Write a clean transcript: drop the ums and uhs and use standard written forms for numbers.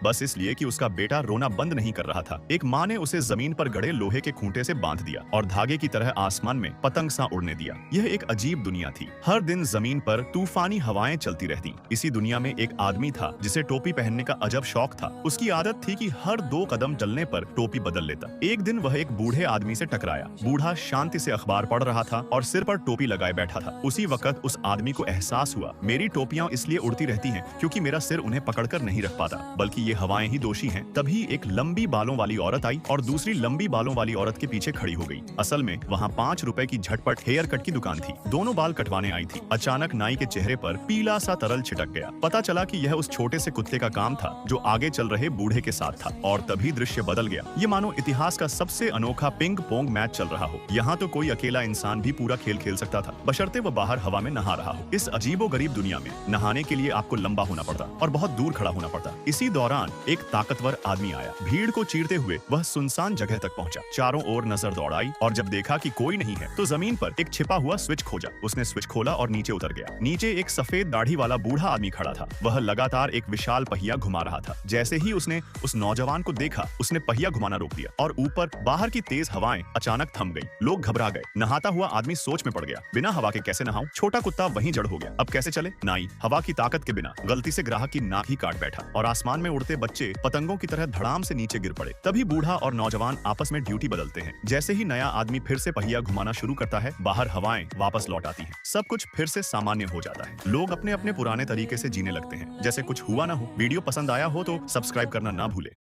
बस इसलिए कि उसका बेटा रोना बंद नहीं कर रहा था। एक माँ ने उसे जमीन पर गड़े लोहे के खूंटे से बांध दिया और धागे की तरह आसमान में पतंग सा उड़ने दिया। यह एक अजीब दुनिया थी। हर दिन जमीन पर तूफानी हवाएं चलती रहती। इसी दुनिया में एक आदमी था जिसे टोपी पहनने का अजब शौक था। उसकी आदत थी कि हर 2 कदम चलने पर टोपी बदल लेता। एक दिन वह एक बूढ़े आदमी से टकराया। बूढ़ा शांति से अखबार पढ़ रहा था और सिर पर टोपी लगाए बैठा था। उसी वक्त उस आदमी को एहसास हुआ, मेरी टोपियां इसलिए उड़ती रहती हैं क्योंकि मेरा सिर उन्हें पकड़कर नहीं रख पाता, बल्कि ये हवाएं ही दोषी हैं। तभी एक लंबी बालों वाली औरत आई और दूसरी लंबी बालों वाली औरत के पीछे खड़ी हो गई। असल में वहाँ 5 रुपए की झटपट हेयर कट की दुकान थी। दोनों बाल कटवाने आई थी। अचानक नाई के चेहरे पर पीला सा तरल छिटक गया। पता चला कि यह उस छोटे से कुत्ते का काम था जो आगे चल रहे बूढ़े के साथ था। और तभी दृश्य बदल गया। ये मानो इतिहास का सबसे अनोखा पिंग पोंग मैच चल रहा हो। यहाँ तो कोई अकेला इंसान भी पूरा खेल खेल सकता था, बशर्ते वो बाहर हवा में नहा रहा हो। इस अजीबोगरीब दुनिया में नहाने के लिए आपको लंबा होना पड़ता और बहुत दूर खड़ा होना पड़ता। इसी दौरान एक ताकतवर आदमी आया। भीड़ को चीरते हुए वह सुनसान जगह तक पहुंचा। चारों ओर नजर दौड़ाई और जब देखा कि कोई नहीं है तो जमीन पर एक छिपा हुआ स्विच खोजा। उसने स्विच खोला और नीचे उतर गया। नीचे एक सफेद दाढ़ी वाला बूढ़ा आदमी खड़ा था। वह लगातार एक विशाल पहिया घुमा रहा था। जैसे ही उसने उस नौजवान को देखा, उसने पहिया घुमाना रोक दिया और ऊपर बाहर की तेज हवाएं अचानक थम गई। लोग घबरा गए। नहाता हुआ आदमी सोच में पड़ गया, बिना हवा के कैसे नहाऊं? छोटा कुत्ता वहीं जड़ हो गया। अब कैसे चले? नाई हवा की ताकत के बिना गलती से ग्राहक की नाक ही काट बैठा और आसमान में उड़ते बच्चे पतंगों की तरह धड़ाम से नीचे गिर पड़े। तभी बूढ़ा और नौजवान आपस में ड्यूटी बदलते हैं। जैसे ही नया आदमी फिर से पहिया घुमाना शुरू करता है, बाहर हवाएं वापस लौट आती हैं। सब कुछ फिर से सामान्य हो जाता है। लोग अपने अपने पुराने तरीके से जीने लगते हैं, जैसे कुछ हुआ ना हो। वीडियो पसंद आया हो तो सब्सक्राइब करना ना भूले।